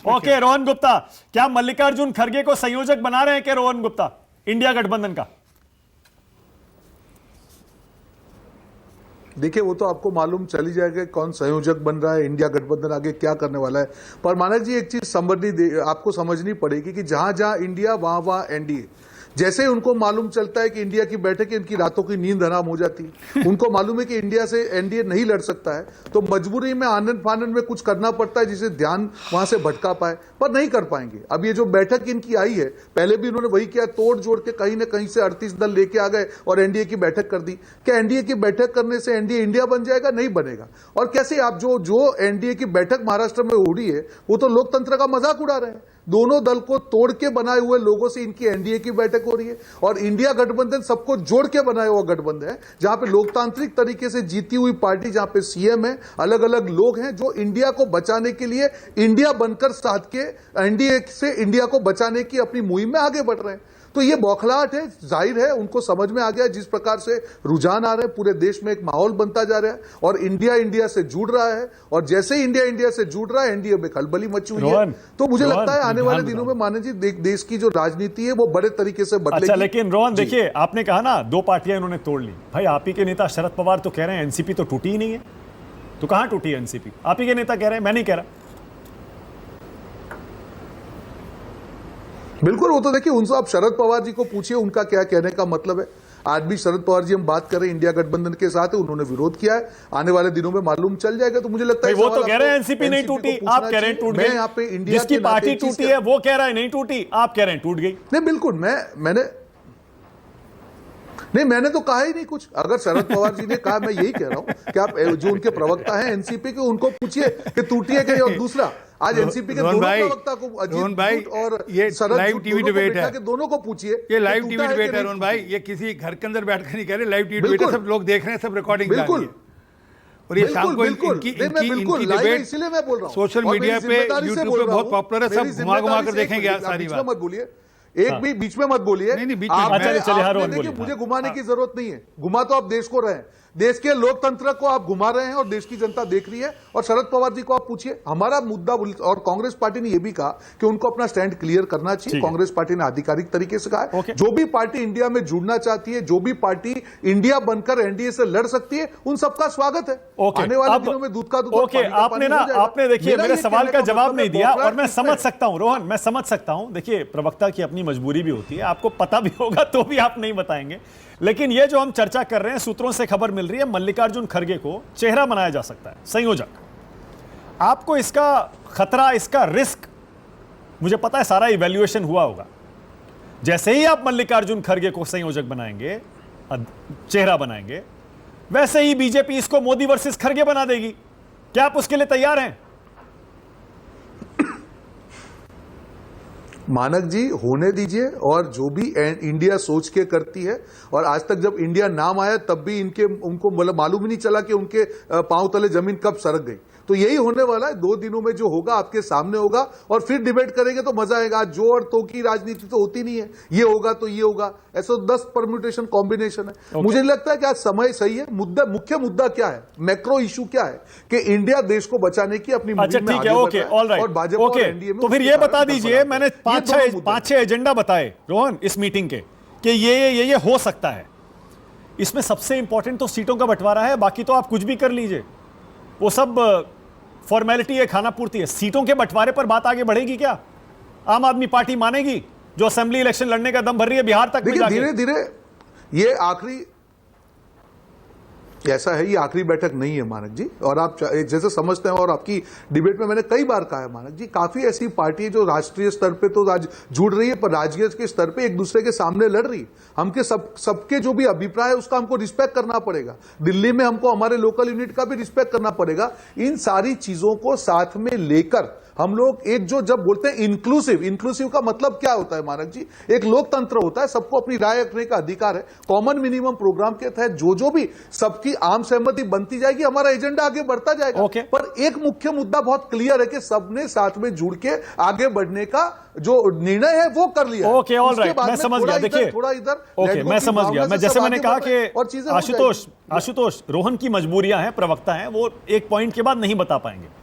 Okay, Rohan Gupta, क्या मल्लिकार्जुन खड़गे को संयोजक बना रहे हैं क्या रोहन गुप्ता इंडिया गठबंधन का? देखिए, वो तो आपको मालूम चली जाएगा कौन संयोजक बन रहा है, इंडिया गठबंधन आगे क्या करने वाला है। पर मानक जी, एक चीज आपको समझनी पड़ेगी कि जहां जहां इंडिया वहां वहां एनडीए। जैसे ही उनको मालूम चलता है कि इंडिया की बैठक इनकी रातों की नींद हराम हो जाती है, उनको मालूम है कि इंडिया से एनडीए नहीं लड़ सकता है, तो मजबूरी में आनंद फानंद में कुछ करना पड़ता है जिसे ध्यान वहां से भटका पाए, पर नहीं कर पाएंगे। अब ये जो बैठक इनकी आई है, पहले भी इन्होंने वही किया, तोड़ जोड़ के कहीं ना कहीं से 38 दल लेके आ गए और एनडीए की बैठक कर दी। क्या एनडीए की बैठक करने से एनडीए इंडिया बन जाएगा? नहीं बनेगा। और कैसे आप जो एनडीए की बैठक महाराष्ट्र में हो रही है, वो तो लोकतंत्र का मजाक उड़ा रहे हैं। दोनों दल को तोड़ के बनाए हुए लोगों से इनकी एनडीए की बैठक हो रही है, और इंडिया गठबंधन सबको जोड़ के बनाया हुआ गठबंधन है, जहां पे लोकतांत्रिक तरीके से जीती हुई पार्टी, जहां पे सीएम है, अलग अलग लोग हैं जो इंडिया को बचाने के लिए इंडिया बनकर साथ के एनडीए से इंडिया को बचाने की अपनी मुहिम में आगे बढ़ रहे हैं। तो ये बौखलाहट है, जाहिर है उनको समझ में आ गया जिस प्रकार से रुझान आ रहे हैं, पूरे देश में एक माहौल बनता जा रहा है और इंडिया से जुड़ रहा है, और जैसे ही इंडिया से जुड़ रहा है, एनडीए में खलबली मची हुई है। तो मुझे लगता है आने वाले दिनों में माननीय जी देश की जो राजनीति है वो बड़े तरीके से बदलेगी। अच्छा, लेकिन रोहन देखिए, आपने कहा ना 2 पार्टियां इन्होंने तोड़ ली। भाई, आप ही के नेता शरद पवार तो कह रहे हैं एनसीपी तो टूटी ही नहीं है। तो कहां टूटी है एनसीपी? आप ही के नेता कह रहे हैं, मैं नहीं कह रहा। बिल्कुल, वो तो देखिए, उनसे आप शरद पवार जी को पूछिए उनका क्या कहने का मतलब है। आज भी शरद पवार जी हम बात कर रहे हैं इंडिया गठबंधन के साथ है, उन्होंने विरोध किया है। आने वाले दिनों में मालूम चल जाएगा। तो मुझे लगता है वो तो कह रहे हैं एनसीपी नहीं टूटी, आप कह रहे हैं टूट गई। मैं यहाँ पे इंडिया जिसकी पार्टी टूटी है वो कह रहा है नहीं टूटी, आप कह रहे हैं टूट गई। नहीं, बिल्कुल, मैंने तो कहा ही नहीं कुछ। अगर शरद पवार जी ने कहा, मैं यही कह रहा हूं कि आप जो उनके प्रवक्ता हैं एनसीपी के, उनको पूछिए कि टूटी है कि। और दूसरा, आज एनसीपी के दोनों प्रवक्ता को, अजीत भाई और ये शरद, लाइव टीवी डिबेट है, दोनों को पूछिए। ये लाइव टीवी डिबेट है रोहन भाई, ये किसी घर के अंदर बैठकर नहीं कह रहे, लाइव टीवी डिबेट है, सब लोग देख रहे हैं, सब रिकॉर्डिंग जा रही है। और ये शाम को इनकी डिबेट इसलिए मैं बोल रहा हूं सोशल मीडिया पे, यूट्यूब पे बहुत पॉपुलर है, सब घुमा घुमा कर देखेंगे सारी बात। मत बोलिए, एक भी बीच में मत बोलिए। नहीं, बीच में मुझे घुमाने की जरूरत नहीं है, घुमा तो आप देश को रहे हैं, देश के लोकतंत्र को आप घुमा रहे हैं और देश की जनता देख रही है। और शरद पवार जी को आप पूछिए, हमारा मुद्दा, और कांग्रेस पार्टी ने यह भी कहा कि उनको अपना स्टैंड क्लियर करना चाहिए। कांग्रेस पार्टी ने आधिकारिक तरीके से कहा है, जो भी पार्टी इंडिया में जुड़ना चाहती है, जो भी पार्टी इंडिया बनकर एनडीए से लड़ सकती है, उन सबका स्वागत है। आने वाले दिनों में दूध का दूध। आपने देखिए मेरे सवाल का जवाब नहीं दिया, और मैं समझ सकता हूं रोहन, मैं समझ सकता हूं। देखिए, प्रवक्ता की अपनी मजबूरी भी होती है, आपको पता भी होगा तो भी आप नहीं बताएंगे। लेकिन ये जो हम चर्चा कर रहे हैं, सूत्रों से खबर मिल रही है मल्लिकार्जुन खड़गे को चेहरा बनाया जा सकता है, संयोजक। आपको इसका खतरा, इसका रिस्क, मुझे पता है सारा इवैल्यूएशन हुआ होगा। जैसे ही आप मल्लिकार्जुन खड़गे को संयोजक बनाएंगे, चेहरा बनाएंगे, वैसे ही बीजेपी इसको मोदी वर्सेस खड़गे बना देगी। क्या आप उसके लिए तैयार हैं? मानक जी, होने दीजिए। और जो भी इंडिया सोच के करती है, और आज तक जब इंडिया नाम आया तब भी उनको मतलब मालूम ही नहीं चला कि उनके पांव तले जमीन कब सरक गई। तो यही होने वाला है, 2 दिनों में जो होगा आपके सामने होगा, और फिर डिबेट करेंगे तो मजा आएगा। आज जो और तो की राजनीति तो होती नहीं है, ये होगा तो ये होगा, ऐसा 10 परम्यूटेशन कॉम्बिनेशन है। मुझे लगता है कि आज समय सही है। मुख्य मुद्दा क्या है, मैक्रो इशू क्या है कि इंडिया देश को बचाने की अपनी मुहिम में आगे बढ़ रहा है, और भाजपा और एनडीए में। तो फिर ये बता दीजिए, मैंने 5-6 एजेंडा बताए रोहन इस मीटिंग के, कि ये हो सकता है। इसमें सबसे इंपॉर्टेंट तो सीटों का बंटवारा है, बाकी तो आप कुछ भी कर लीजिए, वो सब फॉर्मेलिटी है, खाना पूर्ति है। सीटों के बंटवारे पर बात आगे बढ़ेगी क्या? आम आदमी पार्टी मानेगी, जो असेंबली इलेक्शन लड़ने का दम भर रही है बिहार तक में जाके? धीरे धीरे ये आखिरी, ऐसा है, ये आखिरी बैठक नहीं है मानक जी। और आप जैसे समझते हैं, और आपकी डिबेट में मैंने कई बार कहा है मानक जी, काफी ऐसी पार्टी जो राष्ट्रीय स्तर पे तो आज जुड़ रही है, पर राज्य के स्तर पे एक दूसरे के सामने लड़ रही है। हमके सबके जो भी अभिप्राय है उसका हमको रिस्पेक्ट करना पड़ेगा। दिल्ली में हमको हमारे लोकल यूनिट का भी रिस्पेक्ट करना पड़ेगा। इन सारी चीजों को साथ में लेकर हम लोग एक, जो जब बोलते हैं इंक्लूसिव का मतलब क्या होता है मानक जी? एक लोकतंत्र होता है, सबको अपनी राय रखने का अधिकार है। कॉमन मिनिमम प्रोग्राम के तहत जो भी सबकी आम सहमति बनती जाएगी, हमारा एजेंडा आगे बढ़ता जाएगा। पर एक मुख्य मुद्दा बहुत क्लियर है कि सबने साथ में जुड़ के आगे बढ़ने का जो निर्णय है वो कर लिया। ओके, ऑल राइट, मैं समझ गया। देखिए, थोड़ा इधर, ओके, मैं समझ गया। मैं जैसे मैंने कहा कि आशुतोष, रोहन की मजबूरियां हैं, प्रवक्ता हैं, वो एक पॉइंट के बाद नहीं बता पाएंगे।